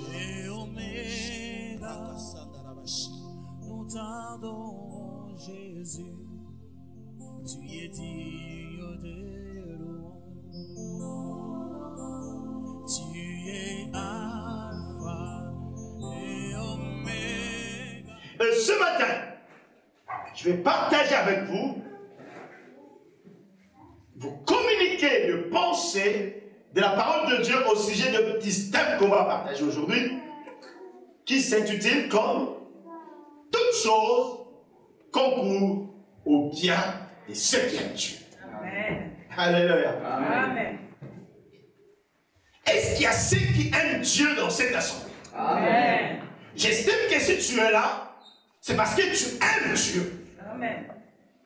et Oméga, nous t'adorons Jésus, tu es digne de louange, tu es Alpha et Oméga. Et ce matin, je vais partager avec vous, communiquer de pensée de la parole de Dieu au sujet de petits thèmes qu'on va partager aujourd'hui, qui s'intitule comme toute chose concourt au bien de ceux qui aiment Dieu. Amen. Alléluia. Amen. Est-ce qu'il y a ceux qui aiment Dieu dans cette assemblée? Amen. J'estime que si tu es là, c'est parce que tu aimes Dieu. Amen.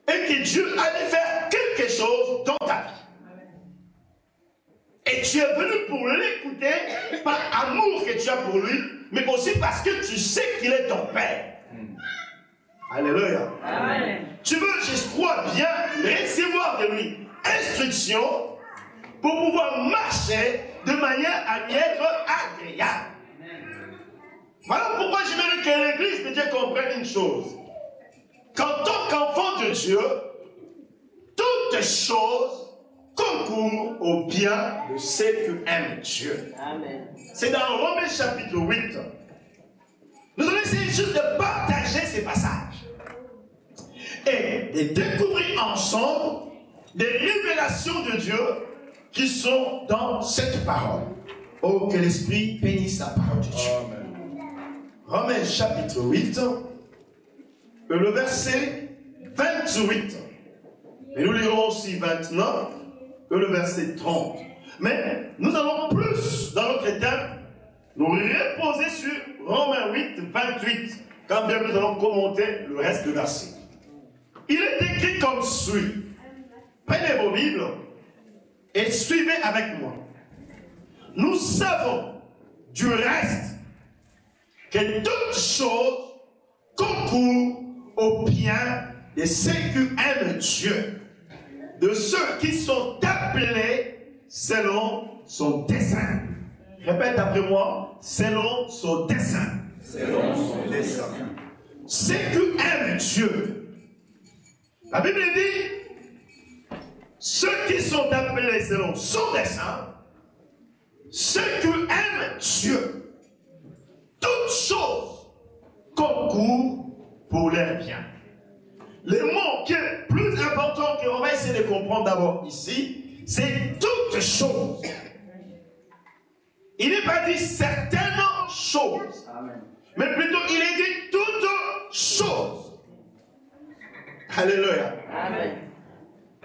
Et que Dieu allait faire quelque chose dans ta vie. Et tu es venu pour l'écouter par amour que tu as pour lui, mais aussi parce que tu sais qu'il est ton Père. Alléluia. Amen. Tu veux, je crois bien, recevoir de lui instruction pour pouvoir marcher de manière à y être agréable. Voilà pourquoi je veux que l'Église de Dieu comprenne une chose. Qu'en tant qu'enfant de Dieu, toutes choses concourent au bien de ceux qui aiment Dieu. Amen. C'est dans Romains chapitre 8. Nous allons essayer juste de partager ces passages et de découvrir ensemble des révélations de Dieu qui sont dans cette parole. Oh, que l'Esprit bénisse la parole de Dieu. Amen. Romains chapitre 8, le verset 28. Et nous lirons aussi 29 et le verset 30. Mais nous allons plus, dans notre thème, nous reposer sur Romains 8, 28, quand bien nous allons commenter le reste du verset. Il est écrit comme suit. Prenez vos Bibles et suivez avec moi. Nous savons du reste que toutes choses concourent au bien de ceux qui aiment Dieu, de ceux qui sont appelés selon son dessein. Répète après moi, selon son dessein. Selon son dessein. Ceux qui aiment Dieu. La Bible dit, ceux qui sont appelés selon son dessein, ceux qui aiment Dieu, toutes choses concourent pour leur bien. Le mot qui est plus important qu'on va essayer de comprendre d'abord ici, c'est toutes choses. Il n'est pas dit certaines choses. Amen. Mais plutôt il est dit toutes choses. Alléluia. Amen.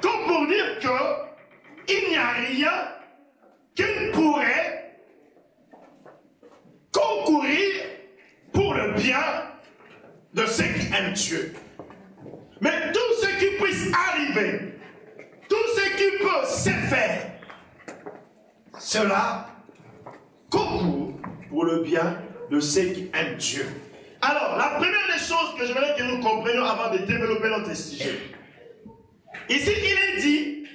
Comme pour dire qu'il n'y a rien qui ne pourrait concourir pour le bien de ceux qui aiment Dieu. Mais tout ce qui puisse arriver, tout ce qui peut se faire, cela concourt pour le bien de ceux qui aiment Dieu. Alors, la première des choses que je voudrais que nous comprenions avant de développer notre sujet. Ici, il est dit,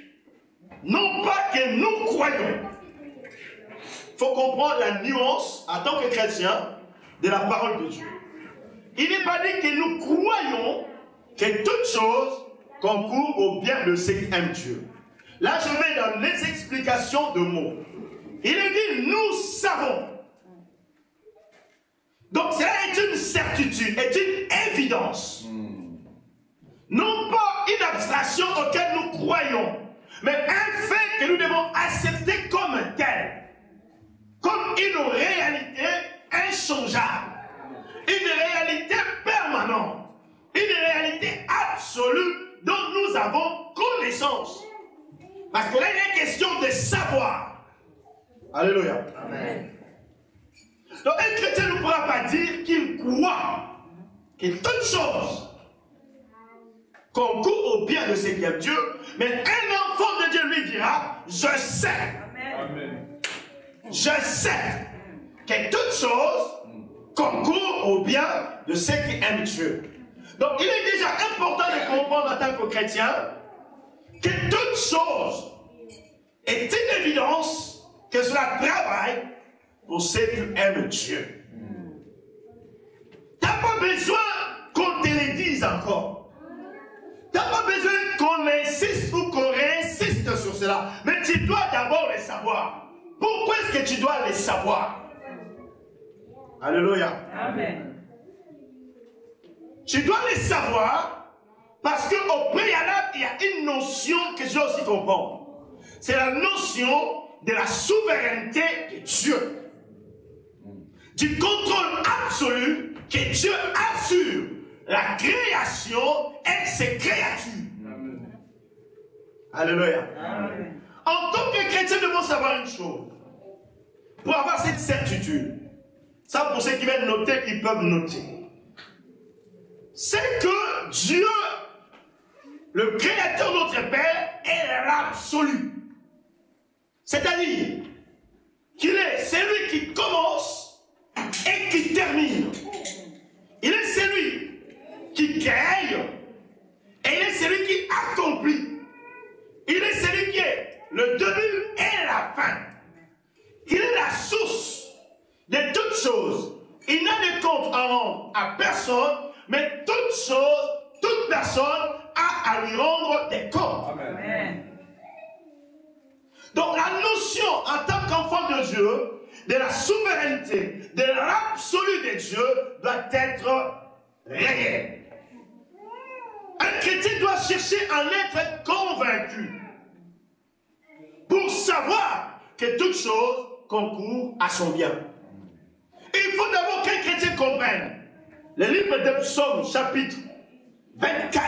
non pas que nous croyons. Il faut comprendre la nuance, en tant que chrétien, de la parole de Dieu. Il n'est pas dit que nous croyons que toutes choses concourent au bien de ceux qui aiment Dieu. Là, je vais dans les explications de mots. Il est dit, nous savons. Donc, cela est une certitude, est une évidence. Non pas une abstraction auquel nous croyons, mais un fait que nous devons accepter comme un tel. Comme une réalité inchangeable. Une réalité permanente. Une réalité absolue dont nous avons connaissance. Parce que là, il est question de savoir. Alléluia. Amen. Donc, un chrétien ne pourra pas dire qu'il croit que toutes choses concourent au bien de ceux qui aiment Dieu, mais un enfant de Dieu lui dira, je sais. Amen. Je sais que toutes choses concourent au bien de ceux qui aiment Dieu. Donc, il est déjà important de comprendre en tant que chrétien que toute chose est une évidence que cela travaille pour ceux qui aiment Dieu. Tu n'as pas besoin qu'on te le dise encore. Tu n'as pas besoin qu'on insiste ou qu'on réinsiste sur cela. Mais tu dois d'abord le savoir. Pourquoi est-ce que tu dois le savoir? Alléluia. Amen. Tu dois le savoir parce qu'au préalable, il y a une notion que je dois aussi comprendre. C'est la notion de la souveraineté de Dieu. Du contrôle absolu que Dieu assure la création et ses créatures. Amen. Alléluia. Amen. En tant que chrétien, nous devons savoir une chose. Pour avoir cette certitude, ça pour ceux qui veulent noter, ils peuvent noter. C'est que Dieu, le créateur de notre Père, est l'absolu. C'est-à-dire qu'il est celui qui commence et qui termine. Il est celui qui crée et il est celui qui accomplit. Il est celui qui est le début et la fin. Il est la source de toutes choses. Il n'a de compte à rendre à personne, mais toute chose, toute personne a à lui rendre des comptes. Amen. Donc la notion en tant qu'enfant de Dieu, de la souveraineté, de l'absolu de Dieu, doit être réelle. Un chrétien doit chercher à en être convaincu pour savoir que toute chose concourt à son bien. Et il faut d'abord qu'un chrétien comprenne. Le livre de Psaume, chapitre 24,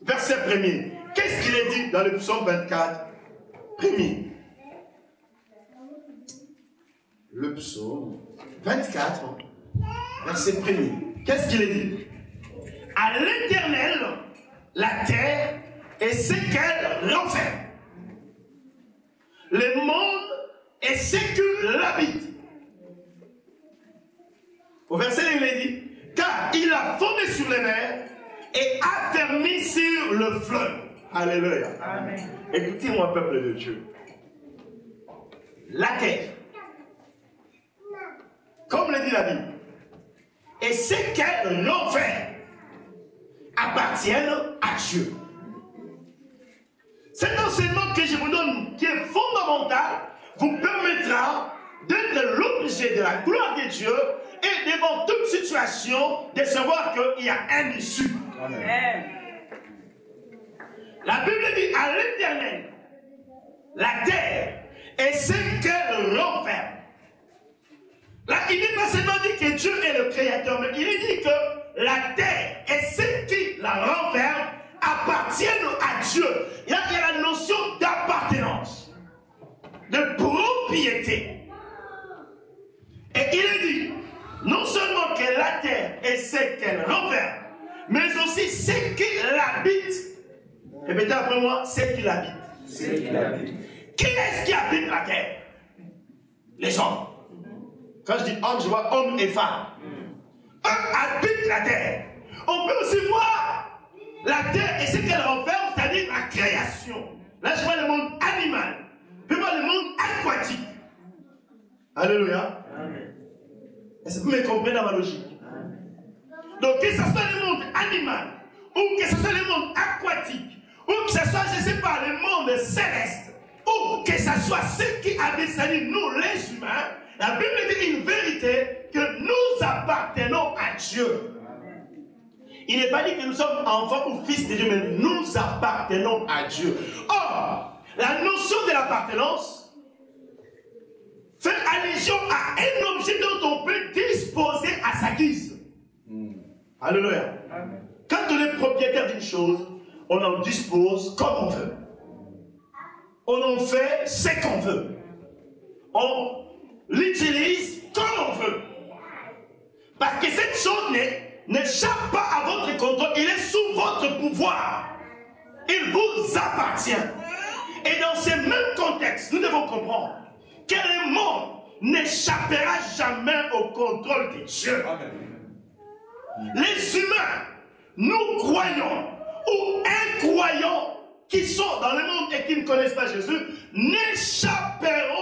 verset 1er. Qu'est-ce qu'il est dit dans le Psaume 24, 1er? Le Psaume 24, verset 1er. Qu'est-ce qu'il est dit? À l'Éternel, la terre et ce qu'elle renferme. Le monde et ce que l'habite. Au verset 1, il est dit, car il a fondé sur les mers et affermi sur le fleuve. Alléluia. Amen. Écoutez-moi, peuple de Dieu. La terre, comme le dit la Bible, et ce qu'elle renferme appartiennent à Dieu. Cet enseignement que je vous donne, qui est fondamental, vous permettra d'être l'objet de la gloire de Dieu et devant toute situation de savoir qu'il y a un issue. Amen. La Bible dit à l'Éternel, la terre et ce qu'elle renferme. Là, il n'est pas seulement dit que Dieu est le créateur, mais il est dit que la terre et ce qui la renferme appartiennent à Dieu. Il y a la notion d'appartenance, de propriété. Et il est dit, non seulement que la terre est ce qu'elle renferme, mais aussi ce qui l'habite. Répétez après moi, ce qui l'habite. Qui est-ce qui habite la terre? Les hommes. Quand je dis homme, je vois homme et femme. Eux habitent la terre. On peut aussi voir la terre et ce qu'elle renferme, c'est-à-dire la création. Là, je vois le monde animal. Je vois le monde aquatique. Alléluia. Amen. Est-ce que vous me comprenez dans ma logique? Amen. Donc, que ce soit le monde animal, ou que ce soit le monde aquatique, ou que ce soit, je ne sais pas, le monde céleste, ou que ce soit ceux qui habitent, c'est-à-dire nous, les humains, la Bible dit une vérité que nous appartenons à Dieu. Amen. Il n'est pas dit que nous sommes enfants ou fils de Dieu, mais nous appartenons à Dieu. Or, la notion de l'appartenance fait allusion à un objet dont on peut disposer à sa guise. Alléluia. Amen. Quand on est propriétaire d'une chose, on en dispose comme on veut. On en fait ce qu'on veut. On l'utilise comme on veut. Parce que cette chose n'échappe pas à votre contrôle. Il est sous votre pouvoir. Il vous appartient. Et dans ce même contexte, nous devons comprendre que le monde n'échappera jamais au contrôle de Dieu. Amen. Les humains, nous croyons ou incroyants qui sont dans le monde et qui ne connaissent pas Jésus, n'échapperont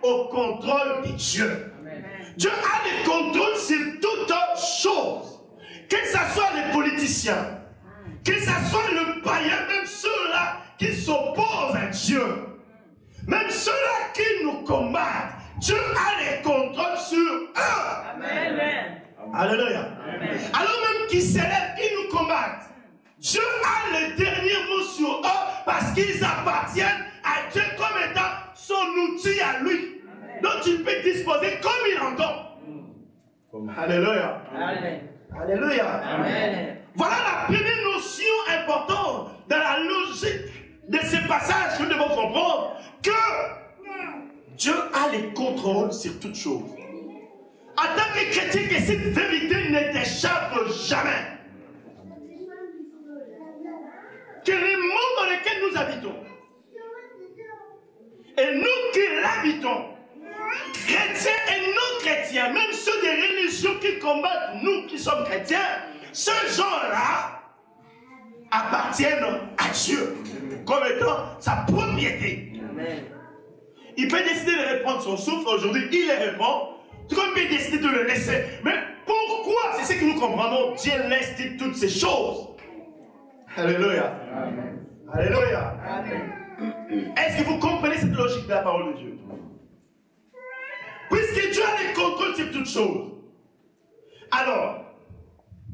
au contrôle de Dieu. Dieu a le contrôle sur toutes choses. Que ce soit les politiciens, que ce soit le païen, même ceux-là qui s'opposent à Dieu, même ceux-là qui nous combattent, Dieu a le contrôle sur eux. Amen. Alléluia. Alors même qui s'élèvent, qui nous combattent, Dieu a le dernier mot sur eux parce qu'ils appartiennent à Dieu comme étant son outil à lui. Donc il peut disposer comme il entend. Alléluia. Amen. Alléluia. Amen. Voilà la première notion importante dans la logique de ces passages que nous devons comprendre, que Dieu a le contrôle sur toutes choses. En tant que chrétien, que cette vérité ne t'échappe jamais. Que le monde dans lequel nous habitons, et nous qui l'habitons, chrétiens et non chrétiens, même ceux des religions qui combattent nous qui sommes chrétiens, ces gens-là appartiennent à Dieu comme étant sa propriété. Amen. Il peut décider de reprendre son souffle aujourd'hui, il le reprend, tout comme il peut décider de le laisser. Mais pourquoi? C'est ce que nous comprenons. Dieu laisse toutes ces choses. Alléluia. Amen. Alléluia. Amen. Est-ce que vous comprenez cette logique de la parole de Dieu? Puisque Dieu a le contrôle sur toutes choses, alors,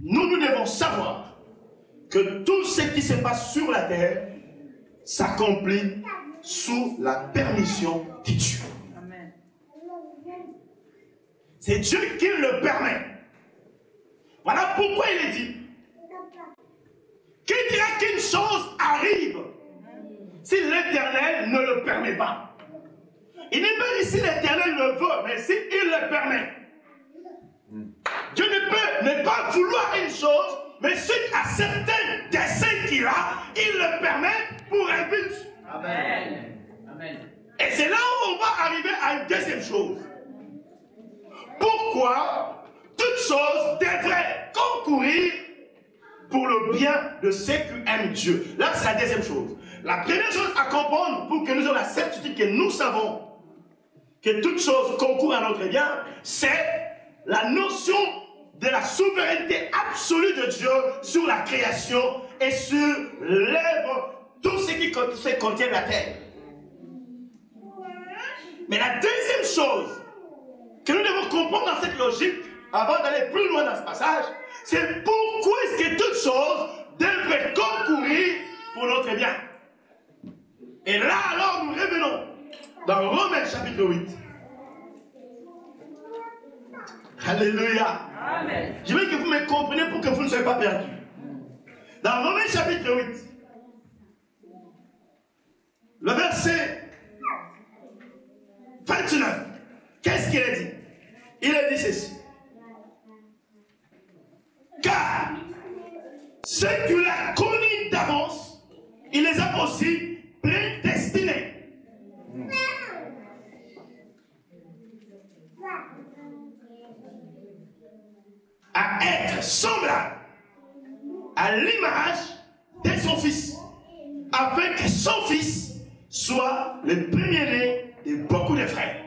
nous devons savoir que tout ce qui se passe sur la terre s'accomplit sous la permission de Dieu. Amen. C'est Dieu qui le permet. Voilà pourquoi il est dit. Qui dira qu'une chose arrive si l'Éternel ne le permet pas? Il n'est pas dit si l'Éternel le veut, mais s'il le permet. Dieu ne peut ne pas vouloir une chose, mais suite à certains desseins qu'il a, il le permet pour un but. Amen. Amen. Et c'est là où on va arriver à une deuxième chose. Pourquoi toute chose devrait concourir pour le bien de ceux qui aiment Dieu? Là, c'est la deuxième chose. La première chose à comprendre pour que nous ayons la certitude que nous savons que toute chose concourt à notre bien, c'est la notion de la souveraineté absolue de Dieu sur la création et sur l'œuvre, tout ce qui contient la terre. Mais la deuxième chose que nous devons comprendre dans cette logique, avant d'aller plus loin dans ce passage, c'est pourquoi est-ce que toute chose devrait concourir pour notre bien. Et là, alors, nous revenons dans Romains chapitre 8. Alléluia. Amen. Je veux que vous me compreniez pour que vous ne soyez pas perdus. Dans Romains chapitre 8, le verset 29, qu'est-ce qu'il a dit? Il a dit ceci. Car ceux qu'il a connus d'avance, il les a aussi prédestinés à être semblable à l'image de son fils, afin que son fils soit le premier-né de beaucoup de frères.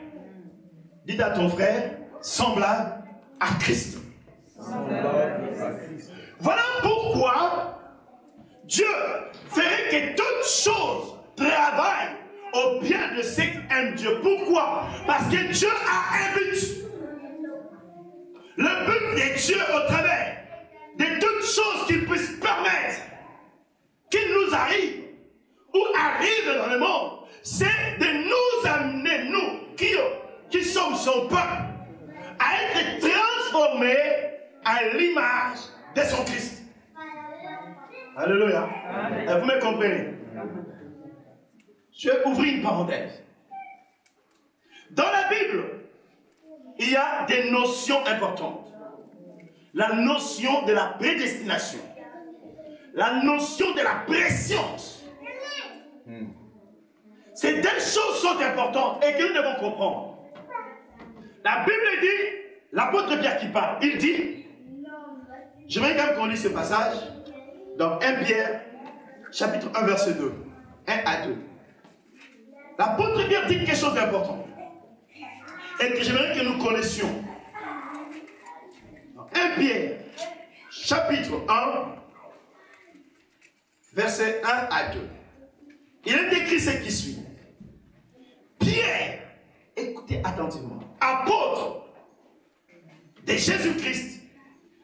Dites à ton frère, semblable à Christ. Voilà pourquoi Dieu ferait que toute chose travaille au bien de ceux qui aiment Dieu. Pourquoi? Parce que Dieu a un but. Le but de Dieu au travers de toutes choses qu'il puisse permettre qu'il nous arrive ou arrive dans le monde, c'est de nous amener, nous qui sommes son peuple, à être transformés à l'image de son Christ. Alléluia. Et vous me comprenez? Je vais ouvrir une parenthèse. Dans la Bible, il y a des notions importantes. La notion de la prédestination. La notion de la préscience. Ces deux choses sont importantes et que nous devons comprendre. La Bible dit, l'apôtre Pierre qui parle, il dit, j'aimerais quand même qu'on lise ce passage dans 1 Pierre, chapitre 1, verset 2. 1 à 2. L'apôtre Pierre dit quelque chose d'important. et que j'aimerais que nous connaissions. 1 Pierre, chapitre 1, versets 1 à 2. Il est écrit ce qui suit. Pierre, écoutez attentivement, apôtre de Jésus-Christ,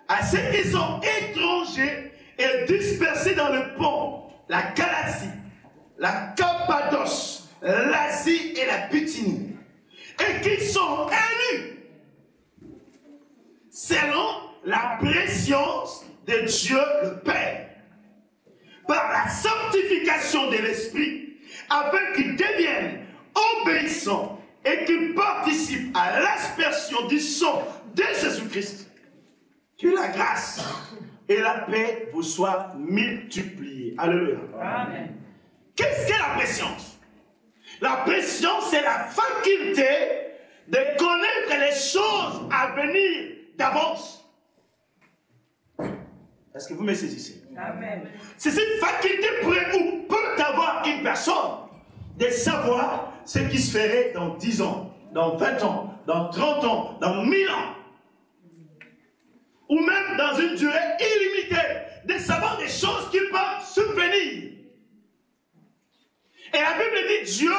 à ceux qui sont étrangers et dispersés dans le Pont, la Galatie, la Cappadoce, l'Asie et la Bithynie, et qui sont élus selon la préscience de Dieu le Père, par la sanctification de l'Esprit, afin qu'ils deviennent obéissants et qu'ils participent à l'aspersion du sang de Jésus-Christ. Que la grâce et la paix vous soient multipliées. Alléluia. Amen. Qu'est-ce qu'est la préscience? La préscience, c'est la faculté de connaître les choses à venir d'avance. Est-ce que vous me saisissez? Amen. C'est cette faculté peut avoir une personne de savoir ce qui se ferait dans 10 ans, dans 20 ans, dans 30 ans, dans 1000 ans. Ou même dans une durée illimitée, de savoir des choses qui peuvent subvenir. Et la Bible dit Dieu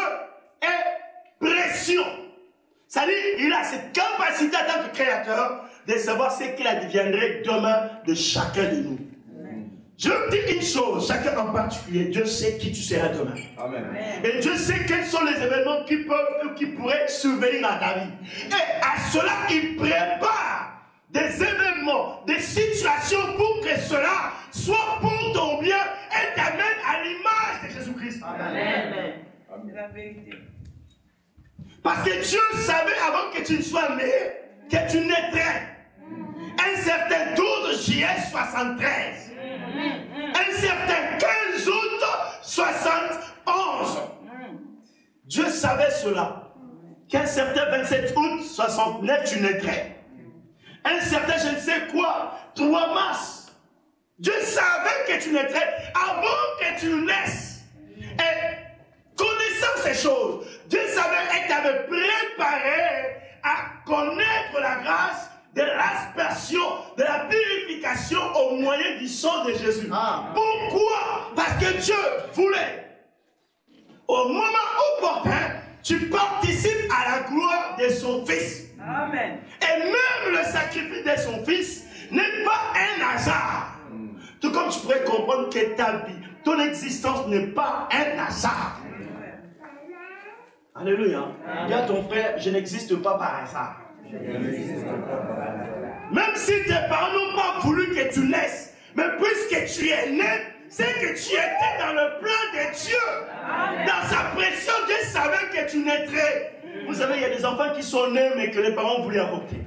est précieux. C'est-à-dire, il a cette capacité en tant que créateur de savoir ce qu'il adviendrait demain de chacun de nous. Je vous dis une chose, chacun en particulier, Dieu sait qui tu seras demain. Amen. Et Dieu sait quels sont les événements qui pourraient survenir dans ta vie. Et à cela, il prépare des événements, des situations pour que cela soit pour ton bien et t'amène à l'image de Jésus-Christ. Amen. C'est la vérité. Parce que Dieu savait avant que tu ne sois né que tu naîtrais. Un certain 12 juillet 73. Un certain 15 août 71. Dieu savait cela. Qu'un certain 27 août 69 tu naîtrais. Un certain je ne sais quoi 3 mars. Dieu savait que tu naîtrais avant que tu naisses. Et connaissant ces choses, Dieu savait et t'avait préparé à connaître la grâce de l'aspersion, de la purification au moyen du sang de Jésus. Pourquoi? Parce que Dieu voulait, au moment opportun, tu participes à la gloire de son Fils. Amen. Et même le sacrifice de son Fils n'est pas un hasard. Tout comme tu pourrais comprendre que ta vie, ton existence n'est pas un hasard. Alléluia. Dis à ton frère, je n'existe pas par hasard. Même si tes parents n'ont pas voulu que tu naisses, mais puisque tu es né, c'est que tu étais dans le plan de Dieu. Dans sa pression, Dieu savait que tu naîtrais. Vous savez, il y a des enfants qui sont nés, mais que les parents voulaient avorter.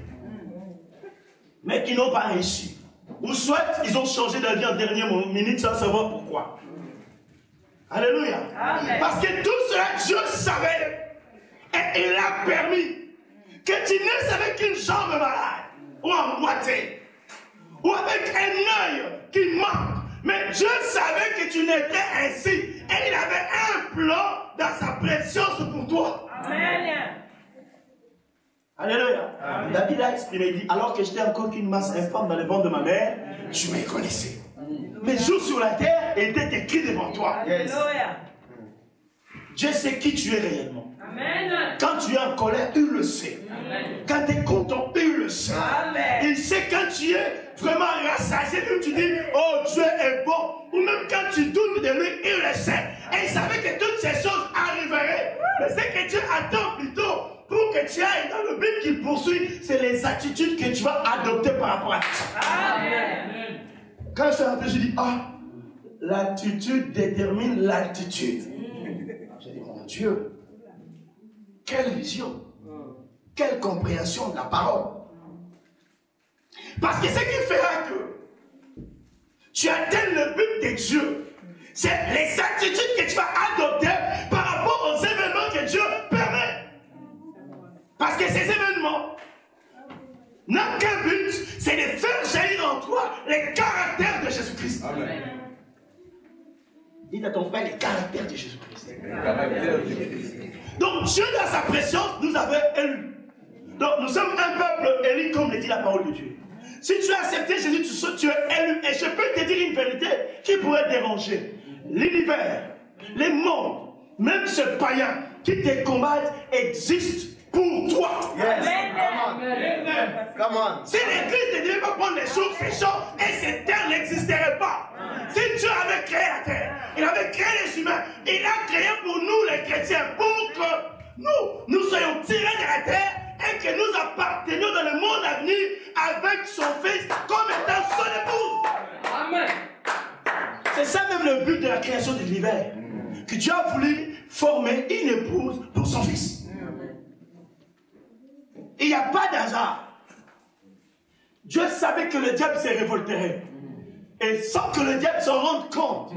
Mais qui n'ont pas réussi. Ou soit, ils ont changé d'avis en dernière minute sans savoir pourquoi. Alléluia. Amen. Parce que tout cela, Dieu savait. Et il a permis que tu naisses avec une jambe malade, ou en moitié, ou avec un œil qui manque. Mais Dieu savait que tu naîtrais ainsi. Et il avait un plan dans sa préscience pour toi. Amen. Alléluia. Amen. David a exprimé, il dit, alors que j'étais encore qu'une masse infâme dans le ventre de ma mère, tu me connaissais. Mes jours sur la terre étaient écrits devant toi. Alléluia. Dieu sait qui tu es réellement. Amen. Quand tu es en colère, il le sait. Amen. Quand tu es content, il le sait. Amen. Il sait quand tu es vraiment rassasié, tu dis, oh Dieu est bon. Ou même quand tu doutes de lui, il le sait. Et il savait que toutes ces choses arriveraient. Mais ce que Dieu attend plutôt pour que tu ailles dans le but qu'il poursuit, c'est les attitudes que tu vas adopter par rapport à ça. Amen. Quand je suis rentré, je dis, ah, l'attitude détermine l'altitude. J'ai dit, mon Dieu, quelle vision, quelle compréhension de la parole. Parce que ce qui fera que tu atteignes le but de Dieu, c'est les attitudes que tu vas adopter par rapport aux événements que Dieu permet. Parce que ces événements n'ont qu'un but, c'est de faire jaillir en toi les caractères de Jésus-Christ. Amen. Dites à ton frère les caractères de Jésus-Christ. Le caractère de Jésus. Donc Dieu dans sa préscience nous avait élus. Donc nous sommes un peuple élu comme le dit la parole de Dieu. Si tu as accepté Jésus, tu es élu. Et je peux te dire une vérité qui pourrait déranger. L'univers, les mondes, même ce païen qui te combattent existe pour toi. Yes. Amen. Come on. Si l'Église ne devait pas prendre les jours, ces gens et ces terres n'existeraient pas. Si Dieu avait créé la terre, il avait créé les humains, il a créé pour nous les chrétiens, pour que nous soyons tirés de la terre et que nous appartenions dans le monde à venir avec son fils comme étant son épouse. Amen. C'est ça même le but de la création de l'univers. Que Dieu a voulu former une épouse pour son fils. Il n'y a pas d'hasard. Dieu savait que le diable se révolterait. Et sans que le diable s'en rende compte,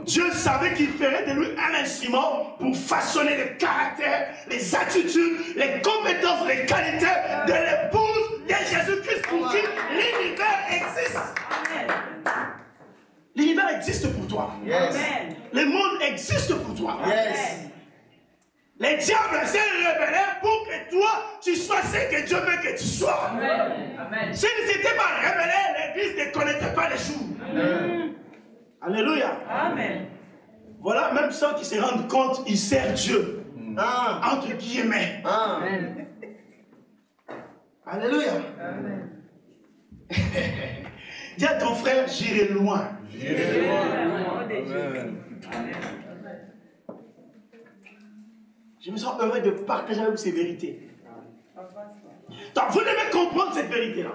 Dieu savait qu'il ferait de lui un instrument pour façonner le caractère, les attitudes, les compétences, les qualités de l'épouse de Jésus-Christ pour qui l'univers existe. L'univers existe pour toi. Yes. Amen. Le monde existe pour toi. Yes. Les diables s'est révélé pour que toi, tu sois ce que Dieu veut que tu sois. Amen. Amen. S'ils ne s'étaient pas révélés, l'Église ne connaissait pas les jours. Alléluia. Amen. Voilà, même ceux qui se rendent compte, ils servent Dieu. Ah. Entre guillemets. Ah. Amen. Alléluia. Amen. Dis à ton frère, j'irai loin. Je me sens heureux de partager avec vous ces vérités. Donc, vous devez comprendre cette vérité-là.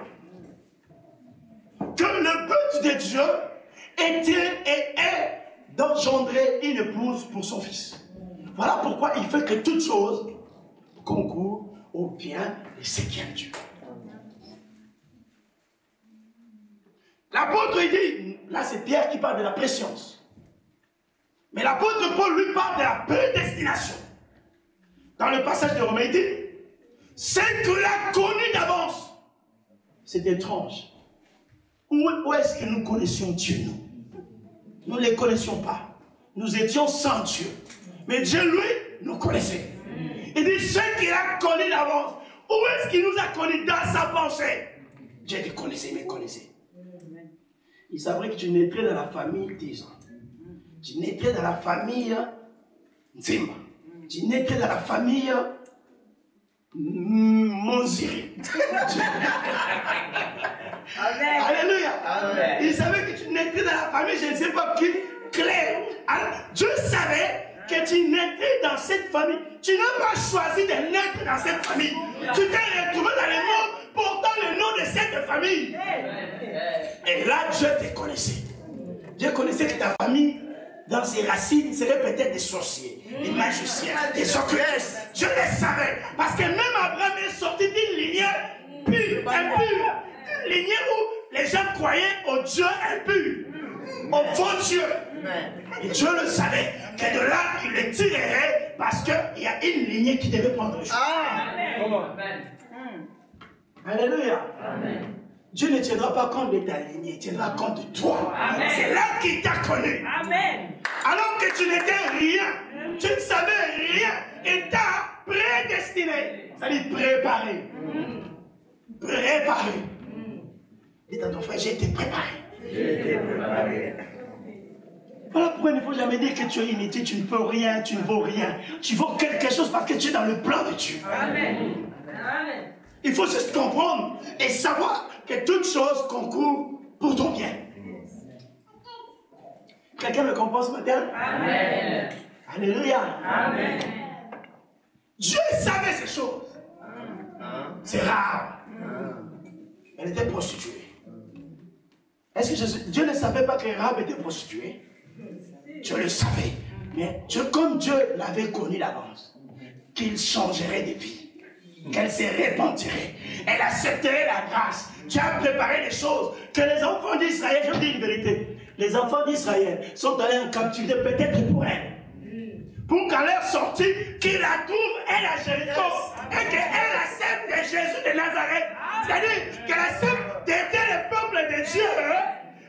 Que le but de Dieu était et est d'engendrer une épouse pour son fils. Voilà pourquoi il fait que toute chose concourt au bien de ceux qui aiment Dieu. L'apôtre, il dit, là c'est Pierre qui parle de la préscience. Mais l'apôtre Paul lui parle de la prédestination. Dans le passage de Romains, il dit, c'est que l'a connu d'avance. C'est étrange. Où est-ce que nous connaissions Dieu, nous? Nous ne les connaissions pas. Nous étions sans Dieu. Mais Dieu, lui, nous connaissait. Il dit, ce qu'il a connu d'avance. Où est-ce qu'il nous a connus dans sa pensée? Dieu te connaissait, mais connaissait. Il savait que tu naîtrais dans la famille Tisa. Tu naîtrais dans la famille Nzimba. Tu naîtrais dans la famille Monziri. Amen. Alléluia. Amen. Il savait que tu naîtrais dans la famille, je ne sais pas qui, Claire. Alors, Dieu savait que tu naîtrais dans cette famille. Tu n'as pas choisi de naître dans cette famille. Tu t'es retrouvé dans le monde portant le nom de cette famille. Et là, Dieu te connaissait. Dieu connaissait que ta famille, dans ses racines, serait peut-être des sorciers, des magiciens, des occultistes. Je le savais. Parce que même Abraham est sorti d'une lignée pure, impure. Une lignée où les gens croyaient au Dieu impur, au faux Dieu. Et Dieu le savait, que de là, il le tirerait parce qu'il y a une lignée qui devait prendre le jour. Amen. Alléluia. Dieu ne tiendra pas compte de ta lignée, il tiendra compte de toi. C'est là qu'il t'a connu. Amen. Alors que tu n'étais rien, tu ne savais rien, et t'a prédestiné. C'est-à-dire préparé. Préparé. Dis à ton frère, j'ai été préparé. Voilà pourquoi il ne faut jamais dire que tu es inutile, tu ne peux rien, tu ne vaux rien. Tu vaux quelque chose parce que tu es dans le plan de Dieu. Amen. Amen. Il faut juste comprendre et savoir que toute chose concourt pour ton bien. Quelqu'un me comprend ce matin? Amen. Alléluia. Amen. Dieu savait ces choses. C'est rare. Elle était prostituée. Est-ce que Dieu ne savait pas que Rahab était prostituée? Dieu le savait. Mais comme Dieu l'avait connu d'avance, qu'il changerait de vie, qu'elle se répandirait, elle accepterait la grâce. Dieu a préparé des choses que les enfants d'Israël, je vous dis une vérité, les enfants d'Israël sont allés en captivité peut-être pour elle. Pour qu'à leur sortie, qu'ils la trouvent, elle à Jéricho, et qu'elle accepte Jésus de Nazareth. C'est-à-dire qu'elle accepte d'aider le peuple de Dieu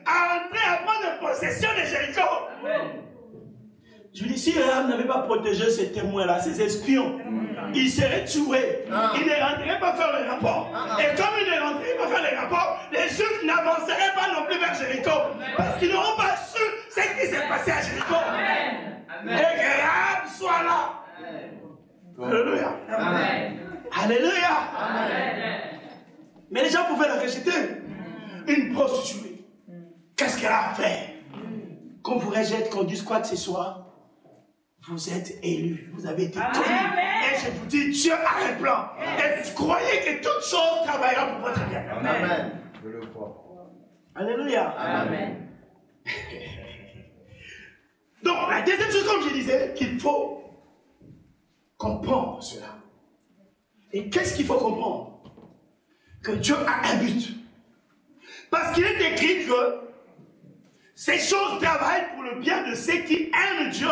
à entrer à prendre possession de Jéricho. Je vous dis, si Rahab n'avait pas protégé ces témoins-là, ces espions, ils seraient tués. Ils ne rentreraient pas faire les rapports. Et comme ils ne rentreraient pas faire les rapports, les Juifs n'avanceraient pas non plus vers Jéricho. Parce qu'ils n'auront pas su ce qui s'est passé à Jéricho. Et que Rahab soit là. Alléluia. Alléluia. Mais les gens pouvaient la rejeter. Une prostituée. Qu'est-ce qu'elle a fait? Qu'on vous rejette, qu'on dise quoi que ce soit, vous êtes élus, vous avez été connus. Et je vous dis, Dieu a un plan. Et vous croyez que toute chose travaillera pour votre bien. Amen. Je le crois. Alléluia. Amen. Donc, la deuxième chose, comme je disais, qu'il faut comprendre cela. Et qu'est-ce qu'il faut comprendre? Que Dieu a un but. Parce qu'il est écrit que ces choses travaillent pour le bien de ceux qui aiment Dieu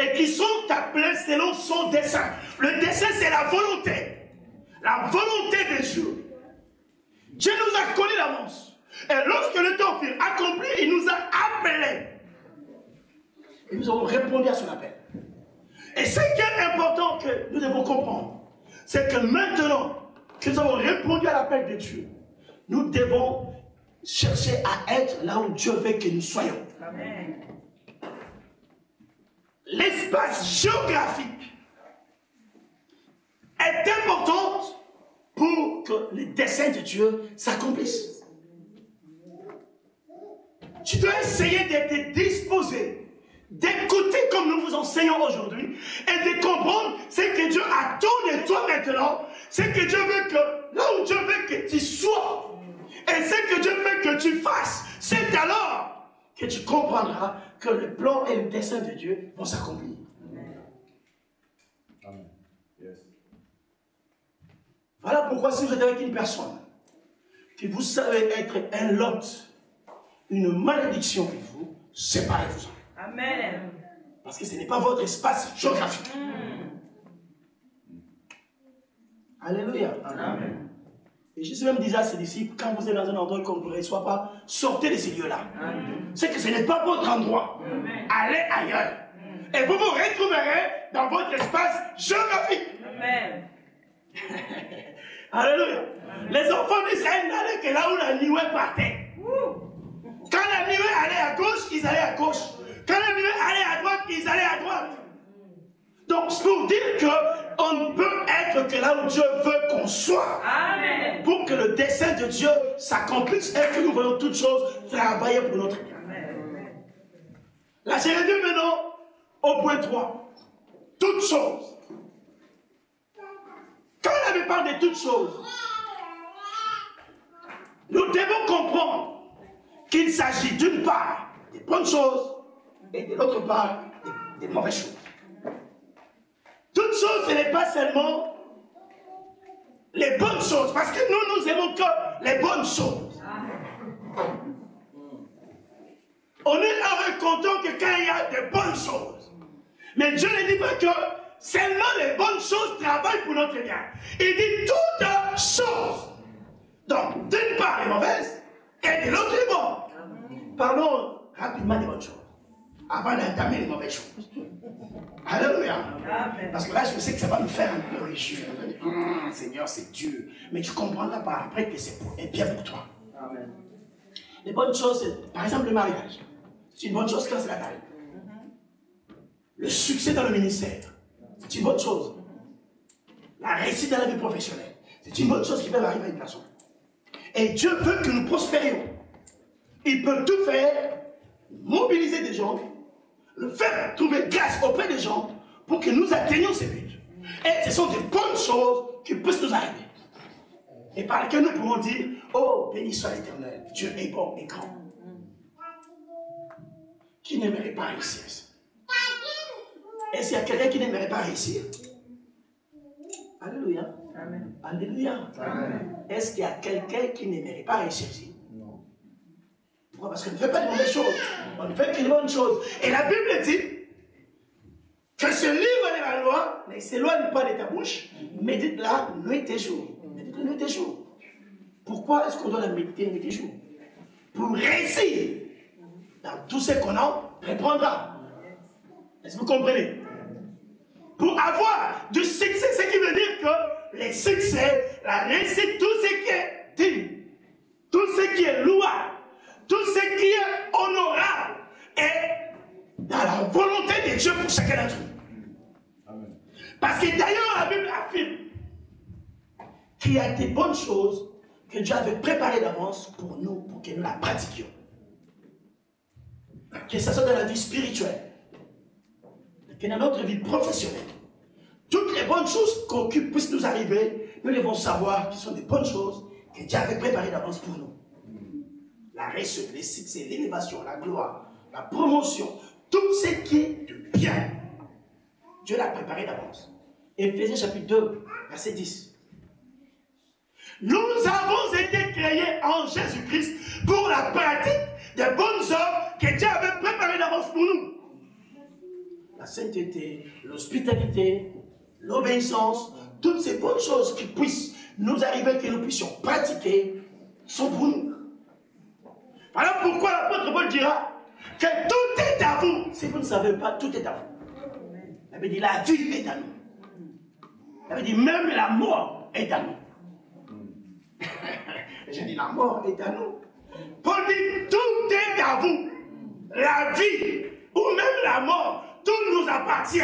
et qui sont appelés selon son dessein. Le dessein, c'est la volonté. La volonté de Dieu. Dieu nous a connus d'avance. Et lorsque le temps fut accompli, il nous a appelés. Et nous avons répondu à son appel. Et ce qui est important que nous devons comprendre, c'est que maintenant que nous avons répondu à l'appel de Dieu, nous devons chercher à être là où Dieu veut que nous soyons. Amen. L'espace géographique est important pour que les desseins de Dieu s'accomplissent. Tu dois essayer de te disposer, d'écouter comme nous vous enseignons aujourd'hui et de comprendre ce que Dieu attend de toi maintenant, ce que Dieu veut que, là où Dieu veut que tu sois. Et ce que Dieu veut que tu fasses, c'est alors que tu comprendras que le plan et le dessein de Dieu vont s'accomplir. Amen. Yes. Voilà pourquoi si vous êtes avec une personne, que vous savez être un lot, une malédiction pour vous, séparez-vous. Amen. Parce que ce n'est pas votre espace géographique. Alléluia. Amen. Et Jésus même disait à ses disciples, quand vous êtes dans un endroit qu'on ne vous reçoit pas, sortez de ces lieux-là. C'est que ce n'est pas votre endroit. Allez ailleurs. Et vous vous retrouverez dans votre espace géographique. Amen. Alléluia. Les enfants d'Israël n'allaient que là où la nuée partait. Quand la nuée allait à gauche, ils allaient à gauche. Quand la nuée allait à droite, ils allaient à droite. Donc, c'est pour dire qu'on ne peut être que là où Dieu veut qu'on soit. Amen. Pour que le dessein de Dieu s'accomplisse et que nous voyons toutes choses travailler pour notre bien. Là, j'ai réduit maintenant au point 3. Toutes choses. Quand la Bible parle de toutes choses, nous devons comprendre qu'il s'agit d'une part des bonnes choses et de l'autre part des mauvaises choses. Toutes choses, ce n'est pas seulement les bonnes choses, parce que nous aimons que les bonnes choses. On est heureux content que quand il y a de bonnes choses. Mais Dieu ne dit pas que seulement les bonnes choses travaillent pour notre bien. Il dit toutes choses. Donc, d'une part les mauvaises, et de l'autre les bonnes. Parlons rapidement des bonnes choses, avant d'entamer les mauvaises choses. Alléluia. Parce que là, je sais que ça va me faire un peu réjouir. Seigneur, c'est Dieu. Mais tu comprendras par après que c'est bien pour toi. Amen. Les bonnes choses, c'est par exemple le mariage. C'est une bonne chose quand cela t'arrive. Le succès dans le ministère, c'est une bonne chose. La réussite dans la vie professionnelle, c'est une bonne chose qui peut arriver à une personne. Et Dieu veut que nous prospérions. Il peut tout faire, mobiliser des gens, le faire trouver grâce auprès des gens pour que nous atteignions ces buts. Et ce sont des bonnes choses qui peuvent nous arriver. Et par lesquelles nous pouvons dire, oh, béni soit l'Éternel, Dieu est bon et grand. Qui n'aimerait pas réussir? Est-ce qu'il y a quelqu'un qui n'aimerait pas réussir? Alléluia. Amen. Alléluia. Est-ce qu'il y a quelqu'un qui n'aimerait pas réussir ici? Non. Pourquoi? Parce qu'on ne fait pas de mauvaises choses. On ne fait que de bonnes choses. Et la Bible dit que ce livre de la loi ne s'éloigne pas de ta bouche. Médite-la nuit et jour. Médite-la nuit et jour. Pourquoi est-ce qu'on doit la méditer nuit et jour? Pour réussir dans tout ce qu'on en reprendra. Est-ce que vous comprenez? Pour avoir du succès, ce qui veut dire que les succès, la réussite, tout ce qui est digne, tout ce qui est louable, tout ce qui est honorable est dans la volonté de Dieu pour chacun d'entre nous. Parce que d'ailleurs, la Bible affirme qu'il y a des bonnes choses que Dieu avait préparées d'avance pour nous, pour que nous la pratiquions. Que ce soit dans la vie spirituelle, que dans notre vie professionnelle. Toutes les bonnes choses qui puissent nous arriver, nous devons savoir que ce sont des bonnes choses que Dieu avait préparées d'avance pour nous. La réussite, les succès, l'élévation, la gloire, la promotion, tout ce qui est de bien, Dieu l'a préparé d'avance. Éphésiens chapitre 2, verset 10. Nous avons été créés en Jésus-Christ pour la pratique des bonnes œuvres que Dieu avait préparées d'avance pour nous. La sainteté, l'hospitalité, l'obéissance, toutes ces bonnes choses qui puissent nous arriver, que nous puissions pratiquer, sont pour nous. Voilà pourquoi l'apôtre Paul dira que tout est à vous. Si vous ne savez pas, tout est à vous. Il avait dit la vie est à nous. Il avait dit même la mort est à nous. J'ai dit la mort est à nous. Paul dit tout est à vous. La vie ou même la mort, tout nous appartient.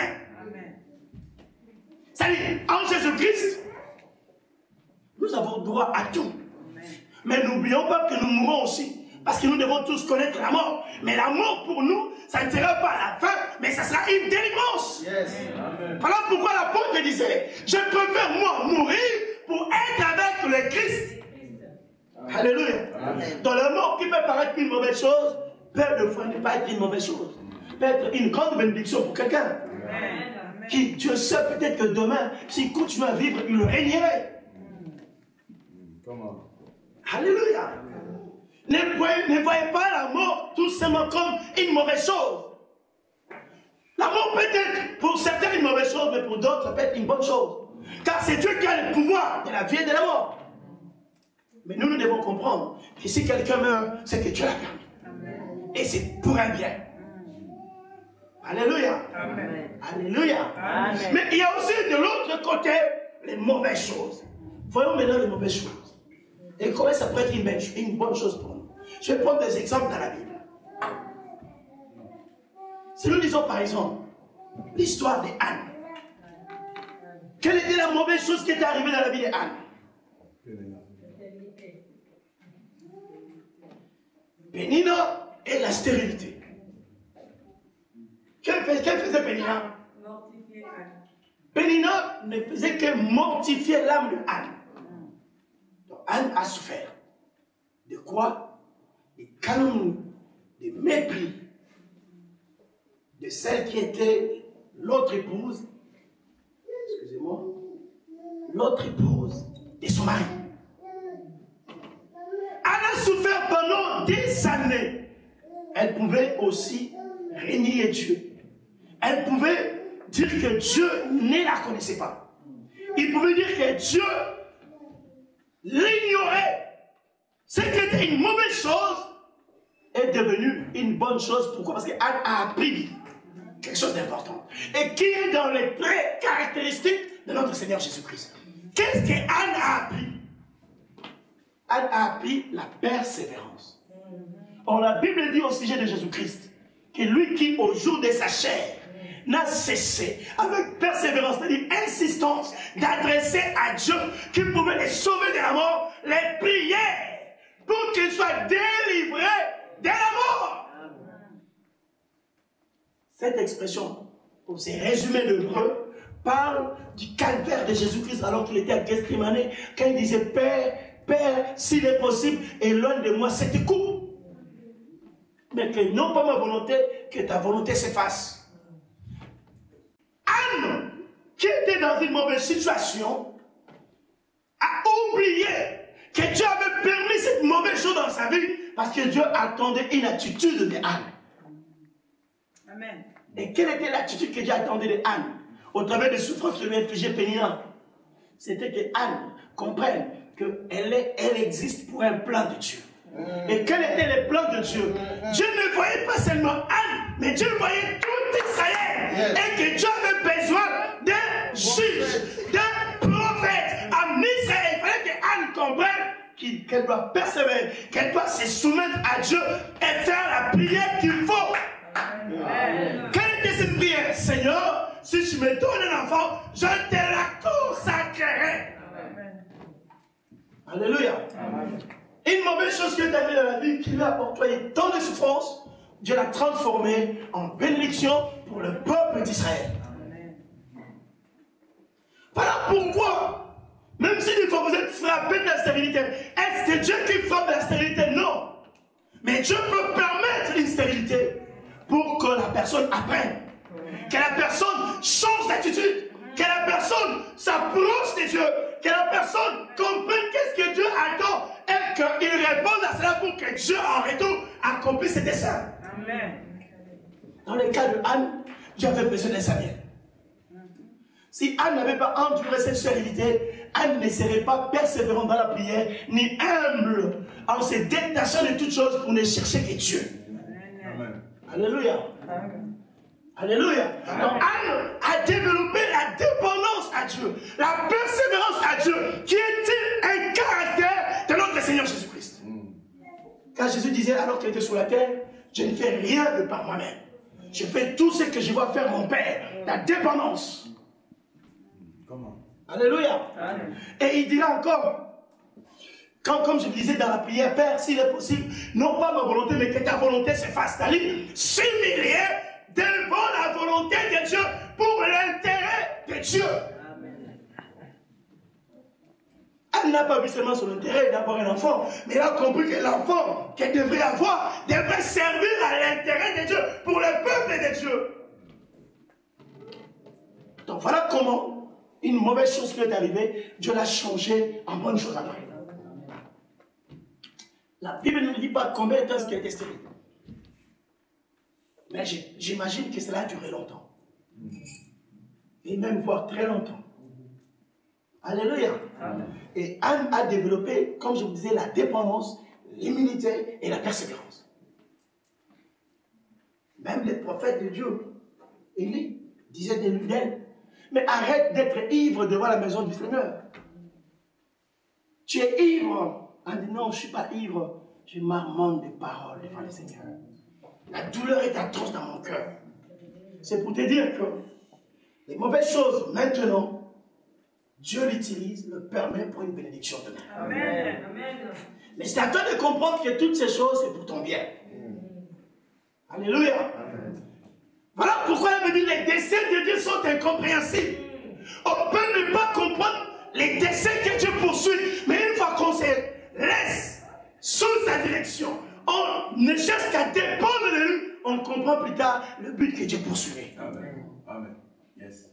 C'est-à-dire, en Jésus-Christ, nous avons droit à tout. Mais n'oublions pas que nous mourrons aussi. Parce que nous devons tous connaître la mort. Mais la mort pour nous, ça ne sera pas la fin, mais ça sera une délivrance. Voilà pourquoi l'apôtre disait, je préfère moi mourir pour être avec le Christ. Alléluia. Dans la mort qui peut paraître une mauvaise chose, peur de foi ne peut pas être une mauvaise chose. Peut être une grande bénédiction pour quelqu'un. Qui, Dieu sait peut-être que demain, s'il continue à vivre, il régnerait. Comment? Alléluia. Ne voyez pas la mort tout simplement comme une mauvaise chose. La mort peut être pour certains une mauvaise chose, mais pour d'autres, ça peut être une bonne chose. Car c'est Dieu qui a le pouvoir de la vie et de la mort. Mais nous devons comprendre que si quelqu'un meurt, c'est que Dieu l'a permis. Et c'est pour un bien. Alléluia. Amen. Alléluia. Amen. Mais il y a aussi de l'autre côté les mauvaises choses. Voyons maintenant les mauvaises choses. Et comment ça peut être une bonne chose pour nous. Je vais prendre des exemples dans la Bible. Si nous disons par exemple l'histoire d'Anne. Quelle était la mauvaise chose qui était arrivée dans la vie d'Anne? Pénina et la stérilité. Qu'elle faisait Pénina? Mortifier Anne. Pénina ne faisait que mortifier l'âme de Anne. Donc Anne a souffert. De quoi? Des calomnies, des mépris de celle qui était l'autre épouse, excusez-moi, l'autre épouse de son mari. Anne a souffert pendant des années. Elle pouvait aussi renier Dieu. Elle pouvait dire que Dieu ne la connaissait pas. Il pouvait dire que Dieu l'ignorait. Ce qui était une mauvaise chose est devenu une bonne chose. Pourquoi? Parce qu'Anne a appris quelque chose d'important. Et qui est dans les traits caractéristiques de notre Seigneur Jésus-Christ. Qu'est-ce qu'Anne a appris? Anne a appris la persévérance. Or, la Bible dit au sujet de Jésus-Christ que lui qui, au jour de sa chair, n'a cessé, avec persévérance, c'est-à-dire insistance, d'adresser à Dieu qui pouvait les sauver de la mort, les prières pour qu'ils soient délivrés de la mort. Cette expression, pour ces résumés de l'hébreu, parle du calvaire de Jésus-Christ alors qu'il était à Gethsemane, quand il disait Père, Père, s'il est possible, éloigne de moi cette coupe. Mais que non pas ma volonté, que ta volonté s'efface. Anne, qui était dans une mauvaise situation, a oublié que Dieu avait permis cette mauvaise chose dans sa vie parce que Dieu attendait une attitude de Anne. Amen. Et quelle était l'attitude que Dieu attendait de Anne au travers des souffrances que lui infligeait Pénina? C'était que Anne comprenne qu'elle existe pour un plan de Dieu. Et quel était le plan de Dieu? Dieu ne voyait pas seulement Anne, mais Dieu voyait tout Israël. et que Dieu avait besoin d'un juge, d'un prophète en Israël. Il fallait qu'Anne comprenne qu'elle doit persévérer, qu'elle doit se soumettre à Dieu et faire la prière qu'il faut. Quelle était cette prière? Seigneur, si tu me donnes un enfant, je te la consacrerai. Alléluia. Une mauvaise chose qui est arrivée dans la vie, qui lui a octroyé tant de souffrances, Dieu l'a transformée en bénédiction pour le peuple d'Israël. Voilà pourquoi, même si des fois vous êtes frappé de la stérilité, est-ce que Dieu qui frappe de la stérilité? Non. Mais Dieu peut permettre une stérilité pour que la personne apprenne, que la personne change d'attitude, que la personne s'approche de Dieu, que la personne comprenne qu'est-ce que Dieu attend et qu'il réponde à cela pour que Dieu en retour accomplisse ses desseins. Amen. Dans le cas de Anne, Dieu avait besoin de Samuel. Si Anne n'avait pas enduré cette stérilité, Anne ne serait pas persévérante dans la prière, ni humble en se détachant de toutes choses pour ne chercher que Dieu. Amen. Alléluia. Amen. Alléluia. Donc Anne a développé la dépendance à Dieu, la persévérance à Dieu, qui est un caractère de notre Seigneur Jésus-Christ. Quand Jésus disait, alors qu'il était sur la terre, je ne fais rien de par moi-même. Je fais tout ce que je vois faire mon Père. La dépendance. Comment? Alléluia. Amen. Et il dira encore, comme je disais dans la prière, Père, s'il est possible, non pas ma volonté, mais que ta volonté se fasse. C'est-à-dire, s'humilier devant la volonté de Dieu pour l'intérêt de Dieu. Amen. Elle n'a pas vu seulement son intérêt d'avoir un enfant, mais elle a compris que l'enfant qu'elle devrait avoir devrait servir à l'intérêt de Dieu, pour le peuple de Dieu. Donc voilà comment une mauvaise chose qui est arrivée, Dieu l'a changée en bonne chose après. La Bible ne nous dit pas combien de temps ce qui a été stérile. Mais j'imagine que cela a duré longtemps. Et même voire très longtemps. Alléluia. Amen. Et Anne a développé, comme je vous disais, la dépendance, l'humilité et la persévérance. Même les prophètes de Dieu, Élie, disaient d'elle, mais arrête d'être ivre devant la maison du Seigneur. Tu es ivre. Elle dit non, je ne suis pas ivre. Je marmonne des paroles devant le Seigneur. La douleur est atroce dans mon cœur. C'est pour te dire que les mauvaises choses, maintenant, Dieu l'utilise, le permet pour une bénédiction demain. Amen. Amen. Mais c'est à toi de comprendre que toutes ces choses, c'est pour ton bien. Alléluia. Amen. Voilà pourquoi elle me dit les desseins de Dieu sont incompréhensibles. On peut ne pas comprendre les desseins que Dieu poursuit, mais une fois qu'on se laisse sous sa direction, on ne cherche qu'à dépendre de lui, on comprend plus tard le but que Dieu poursuivait. Amen. Amen. Yes.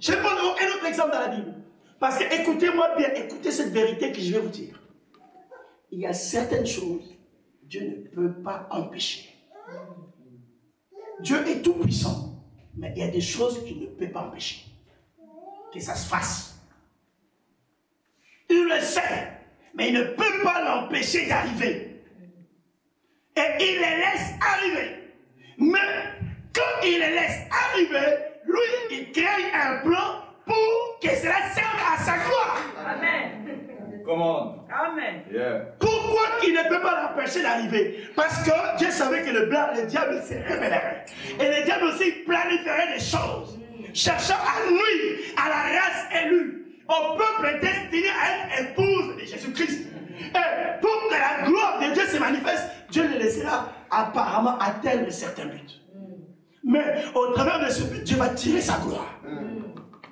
Je vais prendre un autre exemple dans la Bible. Parce que écoutez-moi bien, écoutez cette vérité que je vais vous dire. Il y a certaines choses, Dieu ne peut pas empêcher. Dieu est tout puissant, mais il y a des choses qu'il ne peut pas empêcher. Que ça se fasse. Il le sait, mais il ne peut pas l'empêcher d'arriver. Et il les laisse arriver. Mais quand il les laisse arriver, lui, il crée un plan pour que cela serve à sa gloire. Amen. Comment? Amen. Yeah. Pourquoi il ne peut pas l'empêcher d'arriver? Parce que Dieu savait que le diable se révélerait. Et le diable aussi planifierait des choses, cherchant à nuire à la race élue, au peuple destiné à être épouse de Jésus-Christ. Et pour que la gloire de Dieu se manifeste, Dieu le laissera apparemment atteindre certains buts. Mais au travers de ce but, Dieu va tirer sa gloire.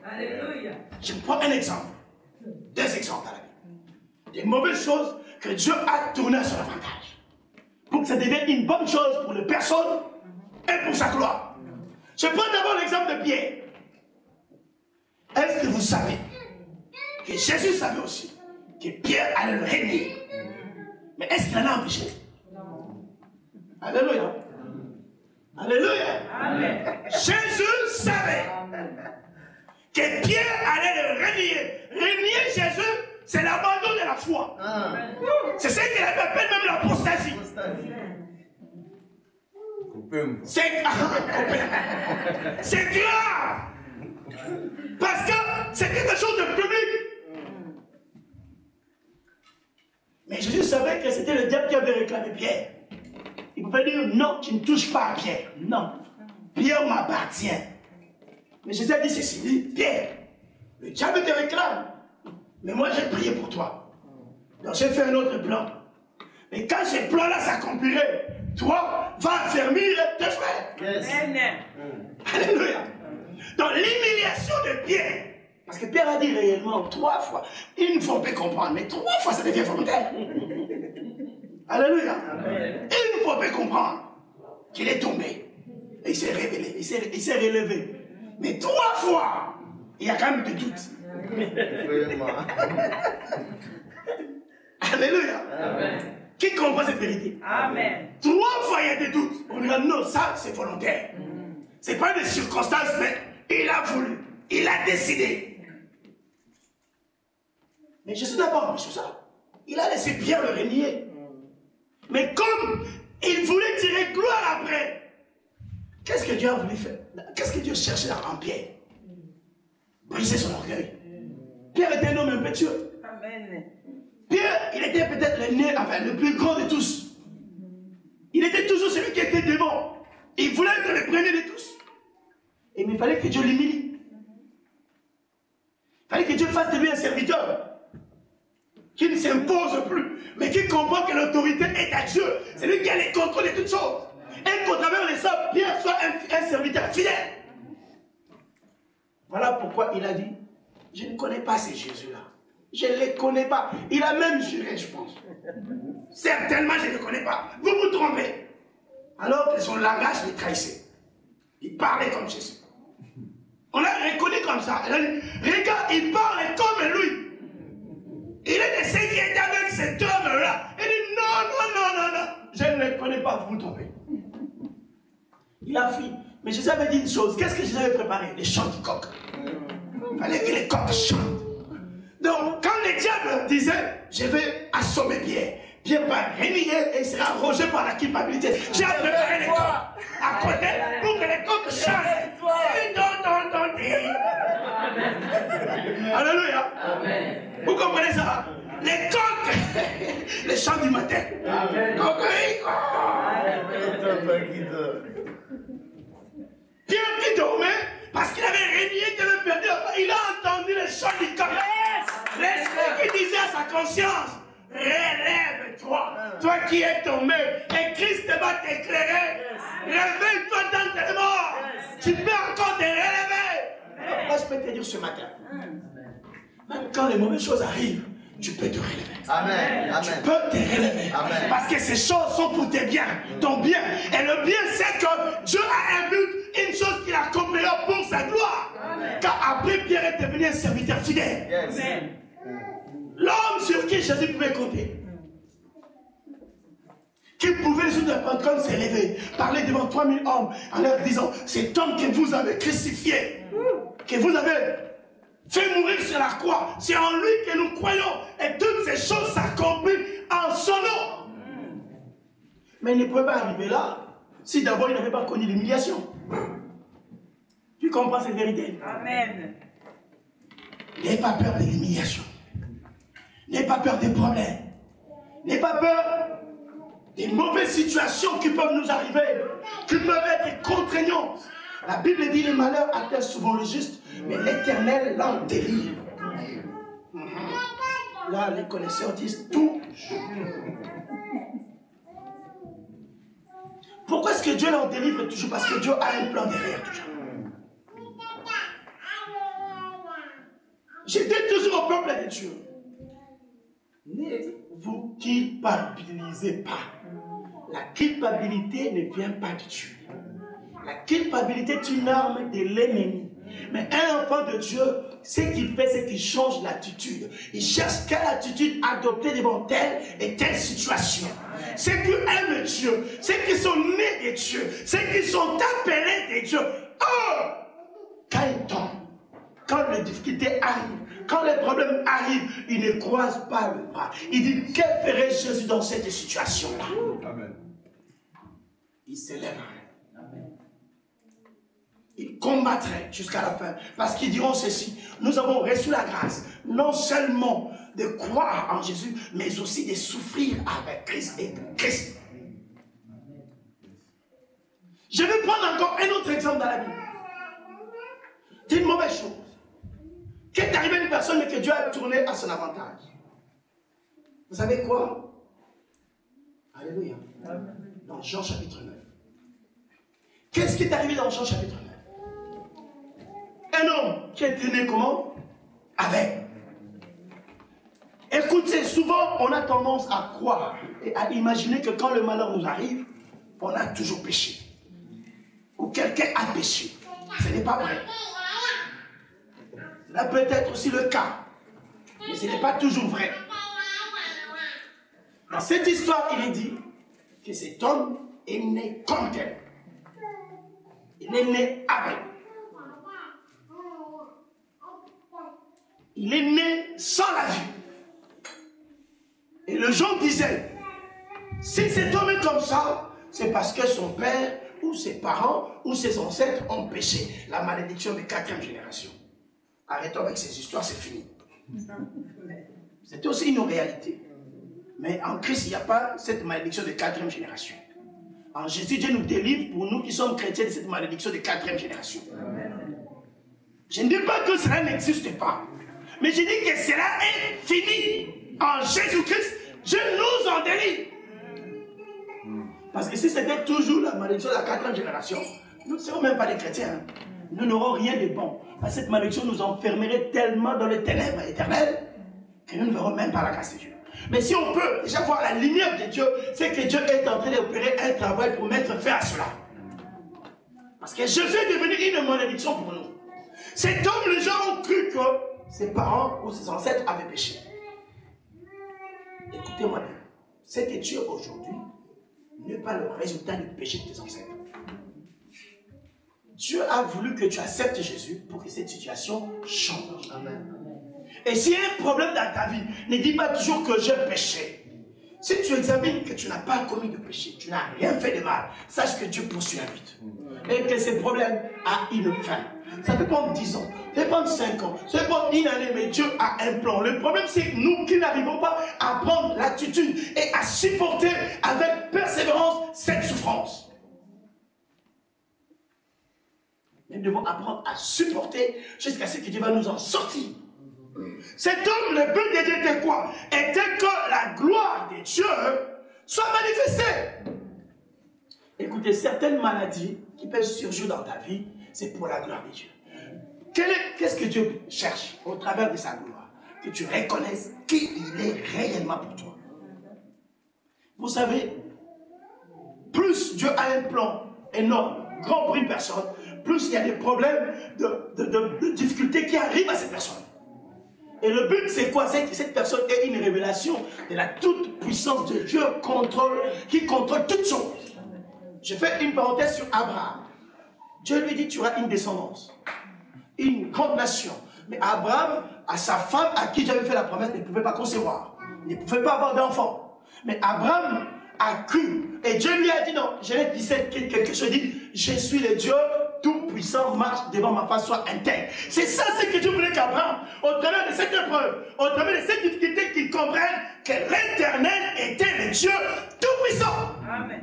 Alléluia. Je prends un exemple. Deux exemples à la Bible. Des mauvaises choses que Dieu a tournées à son avantage. Pour que ça devienne une bonne chose pour les personnes et pour sa gloire. Je prends d'abord l'exemple de Pierre. Est-ce que vous savez que Jésus savait aussi que Pierre allait le régner? Mais est-ce qu'il en a empêché? Non. Alléluia. Alléluia. Amen. Jésus savait que Pierre allait le régner. Régner Jésus, c'est l'abandon de la foi. C'est ce qu'il appelle même l'apostasie. C'est grave. Parce que c'est quelque chose de public. Mais Jésus savait que c'était le diable qui avait réclamé Pierre. Il pouvait dire non, tu ne touches pas à Pierre. Non, Pierre m'appartient. Mais Jésus a dit ceci, dit, Pierre, le diable te réclame. Mais moi j'ai prié pour toi. Donc j'ai fait un autre plan. Mais quand ce plan-là s'accomplirait, toi, va affermir tes frères. Yes. Alléluia. Donc l'humiliation de Pierre, parce que Pierre a dit réellement 3 fois, une fois on peut comprendre, mais 3 fois ça devient volontaire. Alléluia. Amen. Une fois on peut comprendre qu'il est tombé. Et il s'est révélé, il s'est relevé. Mais 3 fois, il y a quand même des doutes. Alléluia. Amen. Qui comprend cette vérité? Amen. 3 fois il y a des doutes. On dit non, ça c'est volontaire. C'est pas des circonstances, mais il a voulu, il a décidé. Mais Jésus n'a pas empêché ça. Il a laissé Pierre le renier. Mais comme il voulait tirer gloire après, qu'est-ce que Dieu a voulu faire? Qu'est-ce que Dieu cherchait en Pierre? Briser son orgueil. Pierre était un homme impétueux. Amen. Pierre, il était peut-être le plus grand de tous. Il était toujours celui qui était devant. Il voulait être le premier de tous. Et il fallait que Dieu l'humilie. Il fallait que Dieu fasse de lui un serviteur. Qui ne s'impose plus, mais qui comprend que l'autorité est à Dieu. C'est lui qui a les contrôles de toutes choses. Et qu'au travers de ça, Pierre soit un serviteur fidèle. Voilà pourquoi il a dit, je ne connais pas ces Jésus-là. Je ne les connais pas. Il a même juré, je pense. Certainement, je ne les connais pas. Vous vous trompez. Alors que son langage les trahissait. Il parlait comme Jésus. On l'a reconnu comme ça. Il a dit, regarde, il parle comme lui. Il est de ceux qui étaient avec cet homme-là. Il dit, non. Je ne les connais pas, vous vous trompez. Il a fui. Mais Jésus avait dit une chose. Qu'est-ce que Jésus avait préparé? Les chants du coq. Il fallait que les coqs chantent. Donc, quand le diable disait, je vais assommer Pierre, Pierre va renier et sera arrogé par la culpabilité. J'ai préparé les coqs à côté pour que les coqs chantent. Alléluia. Amen. Vous comprenez ça? Les coqs, les chants du matin. Pierre qui dormait, parce qu'il avait régné, qu'il avait perdu, il a entendu les chants du coq. L'esprit qui disait à sa conscience, relève-toi, toi qui es tombé, et Christ va t'éclairer. Réveille-toi dans tes morts. Tu peux encore te relever. Moi, je peux te dire ce matin, même quand les mauvaises choses arrivent, tu peux te relever. Amen. Tu peux te relever. Amen. Parce que ces choses sont pour tes biens, ton bien. Et le bien, c'est que Dieu a un but, une chose qu'il accomplira pour sa gloire. Amen. Car après, Pierre est devenu un serviteur fidèle. Yes. L'homme sur qui Jésus pouvait compter. Qui pouvait le jour de la Pentecôte s'élever, parler devant 3000 hommes en leur disant, cet homme que vous avez crucifié, que vous avez fait mourir sur la croix, c'est en lui que nous croyons. Et toutes ces choses s'accomplissent en son nom. Mais il ne pouvait pas arriver là si d'abord il n'avait pas connu l'humiliation. Tu comprends cette vérité? Amen. N'aie pas peur de l'humiliation. N'aie pas peur des problèmes. N'aie pas peur des mauvaises situations qui peuvent nous arriver, qui peuvent être contraignantes. La Bible dit les malheurs atteignent souvent le juste, mais l'Éternel l'en délivre. Là, les connaisseurs disent tout. Pourquoi est-ce que Dieu l'en délivre toujours? Parce que Dieu a un plan derrière toujours. J'étais toujours au peuple de Dieu. Ne vous culpabilisez pas. La culpabilité ne vient pas de Dieu. La culpabilité est une arme de l'ennemi. Mais un enfant de Dieu, ce qu'il fait, c'est qu'il change l'attitude. Il cherche quelle attitude adopter devant telle et telle situation. Ceux qui aiment Dieu, ceux qui sont nés de Dieu, ceux qui sont appelés de Dieu, quand ils tombent, quand les difficultés arrivent, quand les problèmes arrivent, ils ne croisent pas le bras. Il dit, que ferait Jésus dans cette situation-là? Il s'élève. Ils combattraient jusqu'à la fin. Parce qu'ils diront ceci. Nous avons reçu la grâce. Non seulement de croire en Jésus, mais aussi de souffrir avec Christ et pour Christ. Je vais prendre encore un autre exemple dans la Bible. C'est une mauvaise chose. Qu'est arrivé à une personne mais que Dieu a tourné à son avantage? Vous savez quoi? Alléluia. Dans Jean chapitre 9. Qu'est-ce qui est arrivé dans Jean chapitre 9? Un homme qui est né comment? Aveugle. Écoutez, souvent on a tendance à croire et à imaginer que quand le malheur nous arrive, on a toujours péché. Ou quelqu'un a péché. Ce n'est pas vrai. Cela peut être aussi le cas. Mais ce n'est pas toujours vrai. Dans cette histoire, il est dit que cet homme est né comme tel. Il est né aveugle. Il est né sans la vue. Et les gens disaient, si cet homme est comme ça, c'est parce que son père, ou ses parents, ou ses ancêtres ont péché. La malédiction de 4e génération. Arrêtons avec ces histoires, c'est fini. C'était aussi une réalité. Mais en Christ, il n'y a pas cette malédiction de 4e génération. En Jésus, Dieu nous délivre pour nous qui sommes chrétiens de cette malédiction de 4e génération. Je ne dis pas que cela n'existe pas. Mais je dis que cela est fini. En Jésus-Christ, Dieu nous en délivre. Parce que si c'était toujours la malédiction de la 4e génération, nous ne serons même pas des chrétiens. Nous n'aurons rien de bon. Parce que cette malédiction nous enfermerait tellement dans les ténèbres éternelles que nous ne verrons même pas la grâce de Dieu. Mais si on peut déjà voir la lumière de Dieu, c'est que Dieu est en train d'opérer un travail pour mettre fin à cela. Parce que Jésus est devenu une malédiction pour nous. Cet homme, les gens ont cru que ses parents ou ses ancêtres avaient péché. Écoutez-moi bien. Ce que Dieu aujourd'hui n'est pas le résultat du péché de tes ancêtres. Dieu a voulu que tu acceptes Jésus pour que cette situation change. Amen. Et s'il y a un problème dans ta vie, ne dis pas toujours que j'ai péché. Si tu examines que tu n'as pas commis de péché, tu n'as rien fait de mal, sache que Dieu poursuit la lutte. Et que ce problème a une fin. Ça peut prendre 10 ans, ça peut prendre 5 ans, ça peut prendre une année, mais Dieu a un plan. Le problème, c'est nous qui n'arrivons pas à prendre l'attitude et à supporter avec persévérance cette souffrance. Nous devons apprendre à supporter jusqu'à ce que Dieu va nous en sortir. Cet homme, le but de Dieu était quoi? Était que la gloire de Dieu soit manifestée. Écoutez, certaines maladies qui peuvent surgir dans ta vie, c'est pour la gloire de Dieu. Qu'est-ce que Dieu cherche au travers de sa gloire? Que tu reconnaisses qui il est réellement pour toi. Vous savez, plus Dieu a un plan énorme, grand pour une personne, plus il y a des problèmes de difficultés qui arrivent à cette personne. Et le but, c'est quoi? C'est que cette personne ait une révélation de la toute-puissance de Dieu qui contrôle toutes choses. Je fais une parenthèse sur Abraham. Dieu lui dit, tu auras une descendance, une grande nation. Mais Abraham, à sa femme, à qui j'avais fait la promesse, ne pouvait pas concevoir. Il ne pouvait pas avoir d'enfant. Mais Abraham a cru. Et Dieu lui a dit, non, Genèse 17, quelque chose dit, je suis le Dieu tout-puissant, marche devant ma face, soit intègre. C'est ça ce que Dieu voulait qu'Abraham, au travers de cette épreuve, au travers de cette difficulté, qu'il comprenne que l'Éternel était le Dieu tout-puissant. Amen.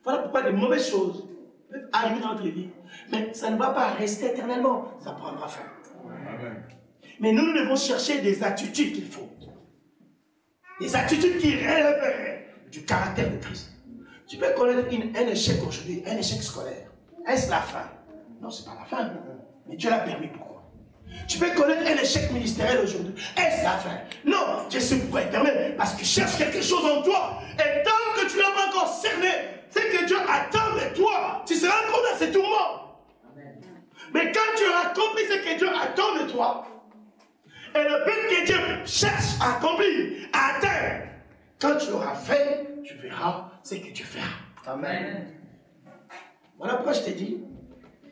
Voilà pourquoi de mauvaises choses peuvent arriver dans notre vie. Mais ça ne va pas rester éternellement. Ça prendra fin. Amen. Mais nous devons chercher des attitudes qu'il faut. Des attitudes qui relèveraient du caractère de Christ. Tu peux connaître un échec aujourd'hui, un échec scolaire. Est-ce la fin? Non, ce n'est pas la fin. Mais Dieu l'a permis. Pourquoi? Tu peux connaître un échec ministériel aujourd'hui. Est-ce la fin? Non, Dieu sait pourquoi il permet. Parce qu'il cherche quelque chose en toi. Et tant que tu ne l'as pas encore cerné, c'est que Dieu attend de toi. Tu seras encore dans ces tourments. Amen. Mais quand tu auras compris ce que Dieu attend de toi, et le but que Dieu cherche à accomplir, à atteindre, quand tu l'auras fait, tu verras ce que tu feras. Amen. Voilà pourquoi je t'ai dit,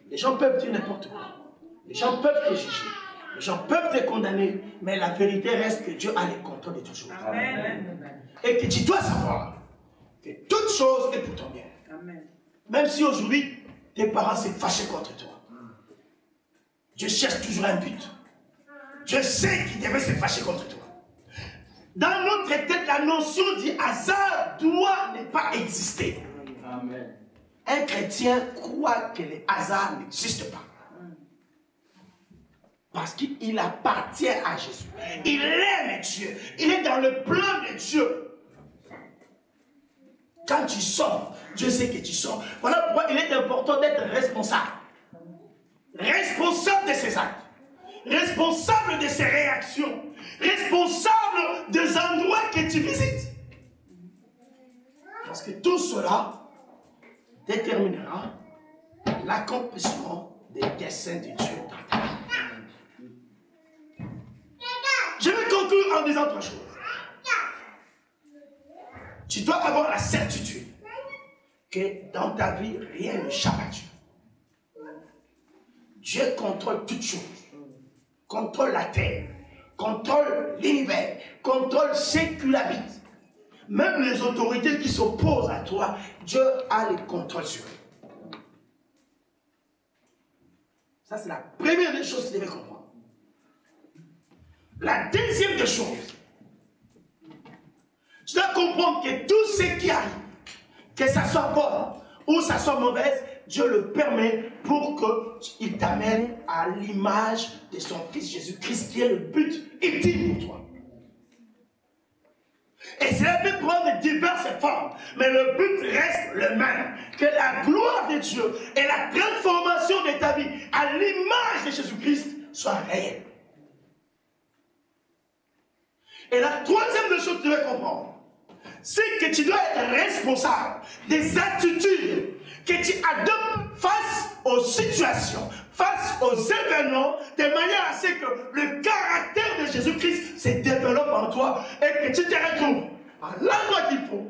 les gens peuvent dire n'importe quoi. Les gens peuvent te juger. Les gens peuvent te condamner. Mais la vérité reste que Dieu a le contrôle de toutes choses. Amen. Et que tu dois savoir que toute chose est pour ton bien. Amen. Même si aujourd'hui, tes parents s'est fâché contre toi. Dieu cherche toujours un but. Dieu sait qu'il devait se fâcher contre toi. Dans notre tête, la notion du hasard doit ne pas exister. Amen. Un chrétien croit que le hasard n'existe pas. Parce qu'il appartient à Jésus. Il aime Dieu. Il est dans le plan de Dieu. Quand tu sors, Dieu sait que tu sors. Voilà pourquoi il est important d'être responsable. Responsable de ses actes. Responsable de ses réactions. Responsable des endroits que tu visites. Parce que tout cela déterminera l'accomplissement des desseins de Dieu dans ta vie. Je vais conclure en disant trois choses. Tu dois avoir la certitude que dans ta vie, rien ne échappe à Dieu. Dieu contrôle toutes choses. Contrôle la terre. Contrôle l'univers. Contrôle ce qui l'habite. Même les autorités qui s'opposent à toi, Dieu a le contrôle sur eux. Ça, c'est la première des choses que tu devais comprendre. La deuxième des choses, tu dois comprendre que tout ce qui arrive, que ça soit bon ou ça soit mauvaise, Dieu le permet pour qu'il t'amène à l'image de son Fils Jésus-Christ, qui est le but ultime pour toi. Et cela peut prendre diverses formes, mais le but reste le même. Que la gloire de Dieu et la transformation de ta vie à l'image de Jésus-Christ soit réelle. Et la troisième des choses que tu dois comprendre, c'est que tu dois être responsable des attitudes que tu adoptes face aux situations, face aux événements, de manière à ce que le caractère de Jésus-Christ se développe en toi et que tu te retrouves à l'endroit qu'il faut,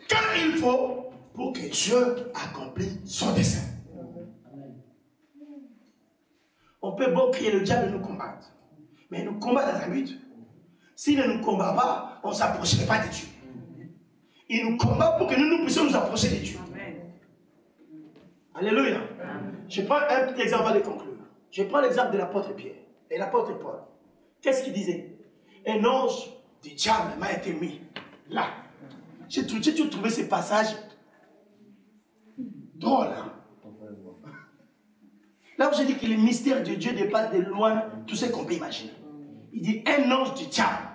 quand il faut, pour que Dieu accomplisse son dessein. On peut beau crier le diable nous combattre, mais il nous combat dans un but. S'il ne nous combat pas, on ne s'approcherait pas de Dieu. Il nous combat pour que nous puissions nous approcher de Dieu. Amen. Alléluia. Je prends un petit exemple avant de conclure. Je prends l'exemple de l'apôtre Pierre et l'apôtre Paul. Qu'est-ce qu'il disait? Un ange du diable m'a été mis là. J'ai trouvé ce passage drôle. Hein? Là où j'ai dit que le mystère de Dieu dépasse de loin tout ce qu'on peut imaginer. Il dit un ange du diable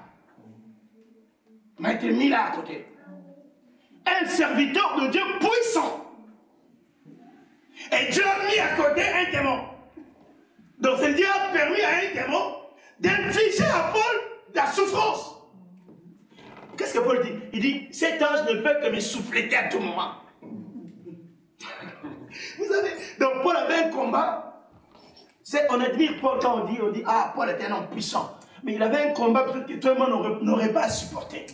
m'a été mis là à côté. Un serviteur de Dieu puissant. Et Dieu a mis à côté un démon. Donc c'est Dieu a permis à un démon d'infliger à Paul de la souffrance. Qu'est-ce que Paul dit? Il dit, cet ange ne veut que me souffleter à tout moment. Vous savez, donc Paul avait un combat. On admire Paul quand on dit, ah, Paul était un homme puissant. Mais il avait un combat peut-être que tout le monde n'aurait pas supporté.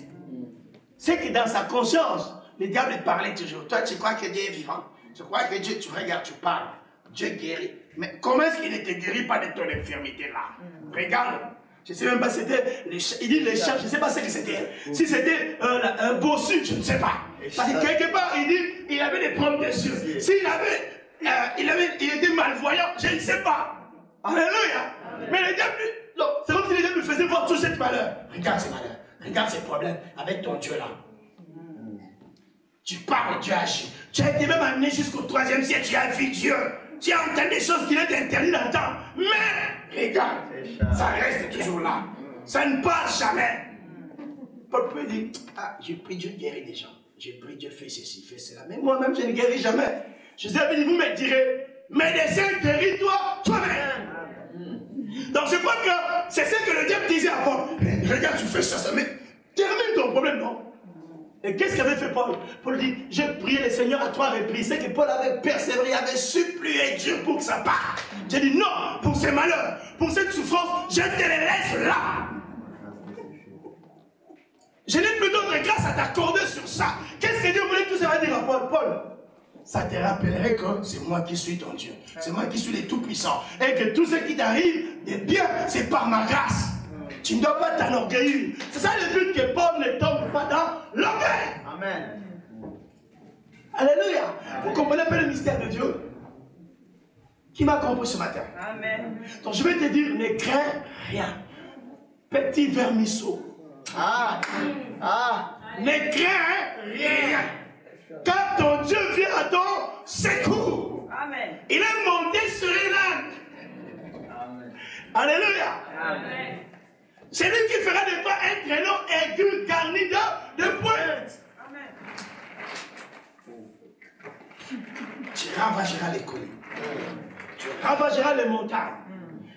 C'est que dans sa conscience, le diable parlait toujours. Toi, tu crois que Dieu est vivant? Tu crois que Dieu, tu regardes, tu parles. Dieu guérit. Mais comment est-ce qu'il ne te guérit pas de ton infirmité là? Regarde. Je ne sais même pas si c'était. Il dit les chats, je ne sais pas ce que c'était. Si c'était un bossu, je ne sais pas. Parce que quelque part, il dit il avait des problèmes de yeux. S'il il était malvoyant, je ne sais pas. Alléluia. Mais le diable, c'est comme si le diable lui faisait voir tout cette malheur. Regarde ces malheurs. Regarde ces problèmes avec ton Dieu là. Tu parles, Dieu agit. Tu as été même amené jusqu'au 3e siècle, tu as vu Dieu. Tu as entendu des choses qu'il est interdit d'entendre. Mais, regarde, ça reste toujours là. Ça ne part jamais. Paul peut dire, ah, j'ai pris Dieu guérit des gens. J'ai pris Dieu fait ceci, fait cela. Mais moi-même, je ne guéris jamais. Je vous avais dit, vous me direz, médecin, guéris-toi toi-même. Donc je crois que c'est ce que le diable disait à Paul. Regarde, tu fais ça, mais termine ton problème, non? Et qu'est-ce qu'avait fait Paul? Paul dit, j'ai prié le Seigneur à 3 reprises. C'est que Paul avait persévéré, avait supplié Dieu pour que ça parte. J'ai dit non, pour ces malheurs, pour cette souffrance, je te les laisse là. Je n'ai plus d'autre grâce à t'accorder sur ça. Qu'est-ce que Dieu voulait tout ça va dire à Paul? Paul, ça te rappellerait que c'est moi qui suis ton Dieu. C'est moi qui suis le Tout-Puissant. Et que tout ce qui t'arrive de bien, c'est par ma grâce. Tu ne dois pas t'enorgueillir. C'est ça le but, que Paul ne tombe pas dans l'orgueil. Amen. Alléluia. Vous comprenez un peu le mystère de Dieu? Qui m'a compris ce matin? Amen. Donc je vais te dire, ne crains rien. Petit vermisseau. Ne crains rien. Car ton Dieu vient à ton secours. Amen. Il est monté sur une âne. Alléluia. Amen. C'est lui qui fera de toi un traîneau aigu garni de pointe. Amen. Tu ravageras les collines. Tu ravageras les montagnes.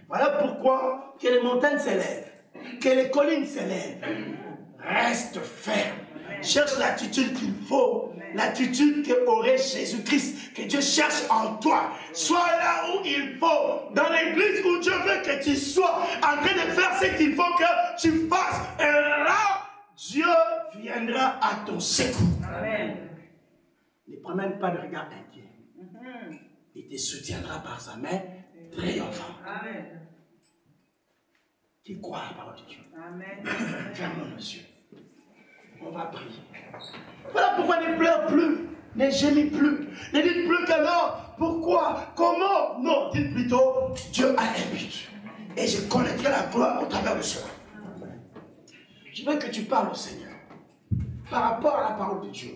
Voilà pourquoi que les montagnes s'élèvent, que les collines s'élèvent. Reste ferme. Cherche l'attitude qu'il faut, l'attitude qu'aurait Jésus-Christ, que Dieu cherche en toi. Sois là où il faut, dans l'église où Dieu veut que tu sois, en train de faire ce qu'il faut que tu fasses. Et là, Dieu viendra à ton secours. Amen. Ne promène pas de regard inquiet. Il te soutiendra par sa main triomphante. Amen. Qui croit à la parole de Dieu? Amen. Fermons nos yeux. On va prier. Voilà pourquoi ne pleure plus, ne gémis plus, ne dites plus que non. Pourquoi? Comment? Non, dites plutôt, Dieu a un but. Et je connaîtrai la gloire au travers de cela. Je veux que tu parles au Seigneur par rapport à la parole de Dieu.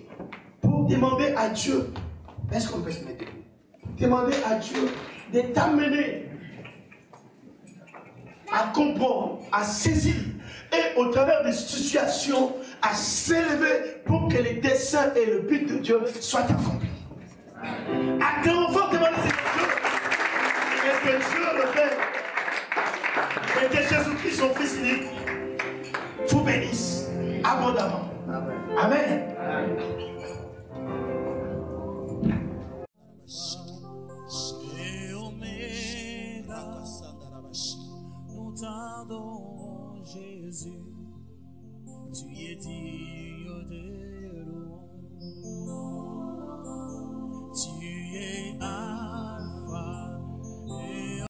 Pour demander à Dieu, est-ce qu'on peut se mettre debout? Demander à Dieu de t'amener à comprendre, à saisir, et au travers des situations, à s'élever pour que les desseins et le but de Dieu soient accomplis. Acclamons fortement les Dieu, et que Dieu le Père, et que Jésus-Christ, son Fils unique, vous bénisse abondamment. Amen. Et Oméga, nous t'adorons Jésus, tu es digne de